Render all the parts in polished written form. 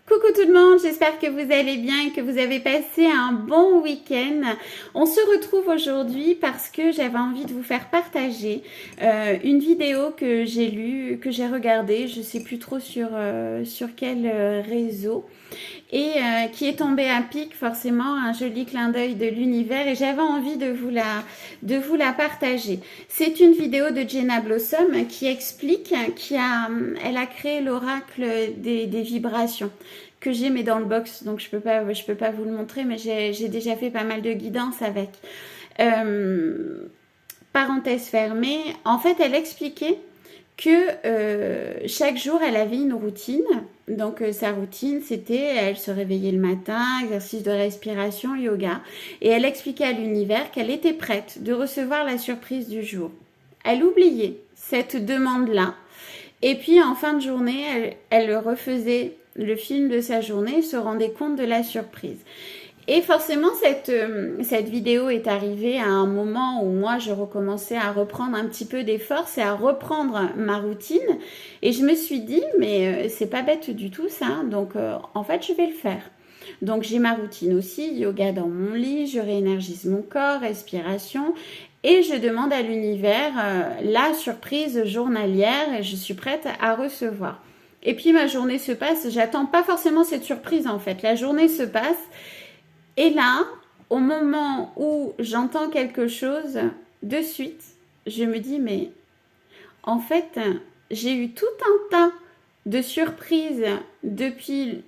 Coucou tout le monde, j'espère que vous allez bien et que vous avez passé un bon week-end. On se retrouve aujourd'hui parce que j'avais envie de vous faire partager une vidéo que j'ai lue, que j'ai regardée, je sais plus trop sur quel réseau, et qui est tombée à pic, forcément, un joli clin d'œil de l'univers, et j'avais envie de vous la partager. C'est une vidéo de Jenna Blossom qui explique elle a créé l'oracle des vibrations que j'ai mais dans le box, donc je peux pas vous le montrer, mais j'ai déjà fait pas mal de guidance avec. Parenthèse fermée, en fait elle expliquait que chaque jour elle avait une routine. Donc sa routine c'était, elle se réveillait le matin, exercice de respiration, yoga, et elle expliquait à l'univers qu'elle était prête de recevoir la surprise du jour. Elle oubliait cette demande-là, et puis en fin de journée elle refaisait le film de sa journée, se rendait compte de la surprise. Et forcément, cette vidéo est arrivée à un moment où moi, je recommençais à reprendre un petit peu des forces et à reprendre ma routine. Et je me suis dit, mais c'est pas bête du tout ça. Donc, en fait, je vais le faire. Donc, j'ai ma routine aussi, yoga dans mon lit, je réénergise mon corps, respiration. Et je demande à l'univers la surprise journalière et je suis prête à recevoir. Et puis, ma journée se passe. J'attends pas forcément cette surprise, en fait. La journée se passe. Et là, au moment où j'entends quelque chose, de suite, je me dis, mais en fait, j'ai eu tout un tas de surprises depuis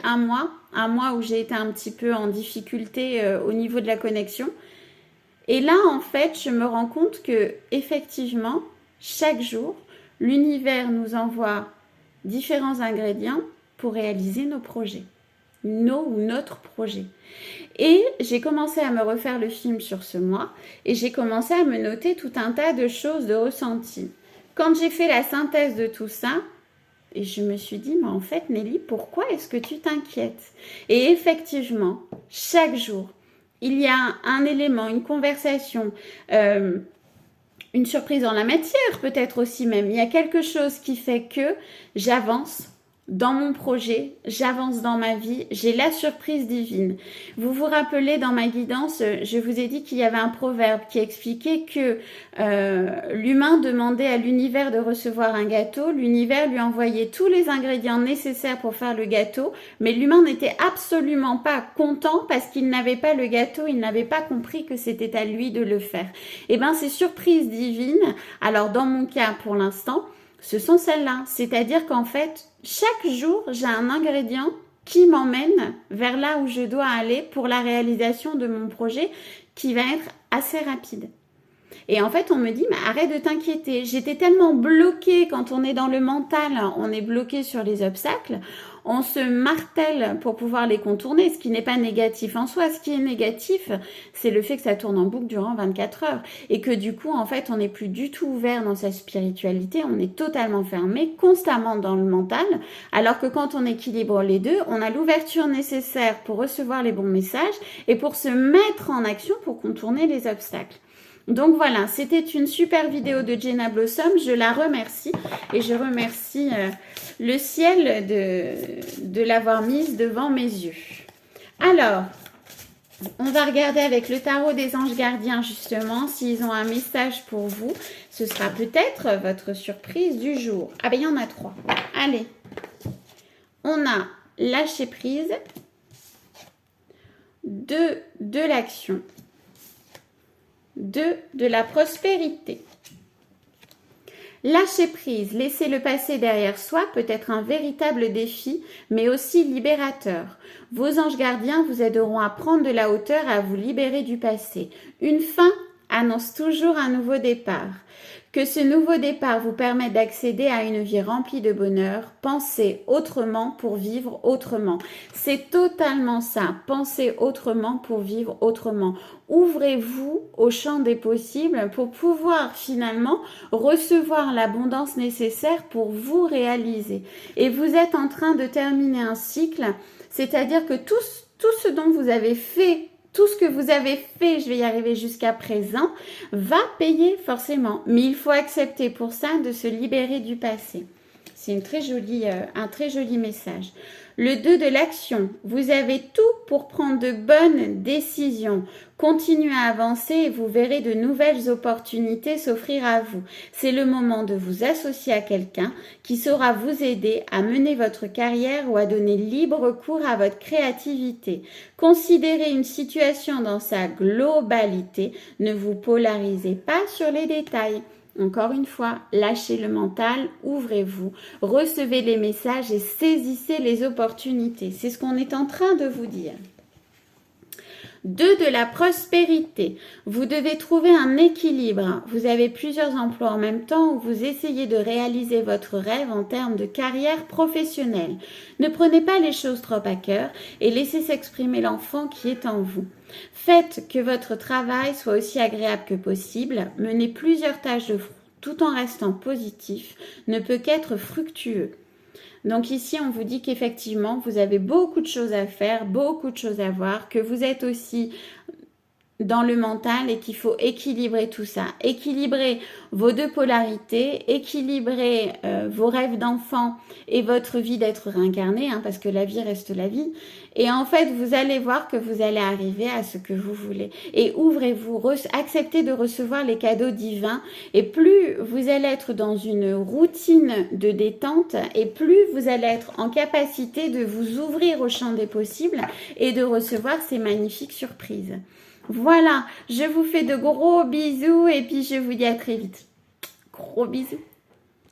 un mois où j'ai été un petit peu en difficulté au niveau de la connexion. Et là, en fait, je me rends compte que effectivement, chaque jour, l'univers nous envoie différents ingrédients pour réaliser nos projets, notre projet. Et j'ai commencé à me refaire le film sur ce mois et j'ai commencé à me noter tout un tas de choses, de ressentis. Quand j'ai fait la synthèse de tout ça, et je me suis dit, mais en fait Nelly, pourquoi est-ce que tu t'inquiètes? Et effectivement, chaque jour, il y a un élément, une conversation, une surprise dans la matière peut-être aussi même. Il y a quelque chose qui fait que j'avance dans mon projet, j'avance dans ma vie, j'ai la surprise divine. Vous vous rappelez, dans ma guidance, je vous ai dit qu'il y avait un proverbe qui expliquait que l'humain demandait à l'univers de recevoir un gâteau, l'univers lui envoyait tous les ingrédients nécessaires pour faire le gâteau, mais l'humain n'était absolument pas content parce qu'il n'avait pas le gâteau, il n'avait pas compris que c'était à lui de le faire. Et bien, ces surprises divines, alors dans mon cas pour l'instant, ce sont celles-là. C'est-à-dire qu'en fait, chaque jour, j'ai un ingrédient qui m'emmène vers là où je dois aller pour la réalisation de mon projet qui va être assez rapide. Et en fait, on me dit, mais arrête de t'inquiéter. J'étais tellement bloquée quand on est dans le mental, on est bloqué sur les obstacles, on se martèle pour pouvoir les contourner, ce qui n'est pas négatif en soi. Ce qui est négatif, c'est le fait que ça tourne en boucle durant 24 heures et que du coup, en fait, on n'est plus du tout ouvert dans sa spiritualité, on est totalement fermé, constamment dans le mental, alors que quand on équilibre les deux, on a l'ouverture nécessaire pour recevoir les bons messages et pour se mettre en action pour contourner les obstacles. Donc voilà, c'était une super vidéo de Jenna Blossom, je la remercie et je remercie le ciel de l'avoir mise devant mes yeux. Alors, on va regarder avec le tarot des anges gardiens justement s'ils ont un message pour vous. Ce sera peut-être votre surprise du jour. Ah ben il y en a 3. Allez, on a lâcher prise, 2 de l'action, 2 de la prospérité. Lâcher prise, laisser le passé derrière soi peut être un véritable défi, mais aussi libérateur. Vos anges gardiens vous aideront à prendre de la hauteur et à vous libérer du passé. Une fin annonce toujours un nouveau départ. Que ce nouveau départ vous permette d'accéder à une vie remplie de bonheur. Pensez autrement pour vivre autrement. C'est totalement ça. Pensez autrement pour vivre autrement. Ouvrez-vous au champ des possibles pour pouvoir finalement recevoir l'abondance nécessaire pour vous réaliser. Et vous êtes en train de terminer un cycle, c'est-à-dire que tout ce dont vous avez fait, tout ce que vous avez fait, je vais y arriver jusqu'à présent, va payer forcément. Mais il faut accepter pour ça de se libérer du passé. C'est un très joli message. Le 2 de l'action. Vous avez tout pour prendre de bonnes décisions. Continuez à avancer et vous verrez de nouvelles opportunités s'offrir à vous. C'est le moment de vous associer à quelqu'un qui saura vous aider à mener votre carrière ou à donner libre cours à votre créativité. Considérez une situation dans sa globalité. Ne vous polarisez pas sur les détails. Encore une fois, lâchez le mental, ouvrez-vous, recevez les messages et saisissez les opportunités. C'est ce qu'on est en train de vous dire. 2 de la prospérité. Vous devez trouver un équilibre. Vous avez plusieurs emplois en même temps où vous essayez de réaliser votre rêve en termes de carrière professionnelle. Ne prenez pas les choses trop à cœur et laissez s'exprimer l'enfant qui est en vous. Faites que votre travail soit aussi agréable que possible. Menez plusieurs tâches de front tout en restant positif ne peut qu'être fructueux. Donc ici, on vous dit qu'effectivement, vous avez beaucoup de choses à faire, beaucoup de choses à voir, que vous êtes aussi dans le mental et qu'il faut équilibrer tout ça. Équilibrer vos 2 polarités, équilibrer vos rêves d'enfant et votre vie d'être réincarné, hein, parce que la vie reste la vie. Et en fait, vous allez voir que vous allez arriver à ce que vous voulez. Et ouvrez-vous, acceptez de recevoir les cadeaux divins. Et plus vous allez être dans une routine de détente, et plus vous allez être en capacité de vous ouvrir au champ des possibles et de recevoir ces magnifiques surprises. Voilà, je vous fais de gros bisous et puis je vous dis à très vite. Gros bisous.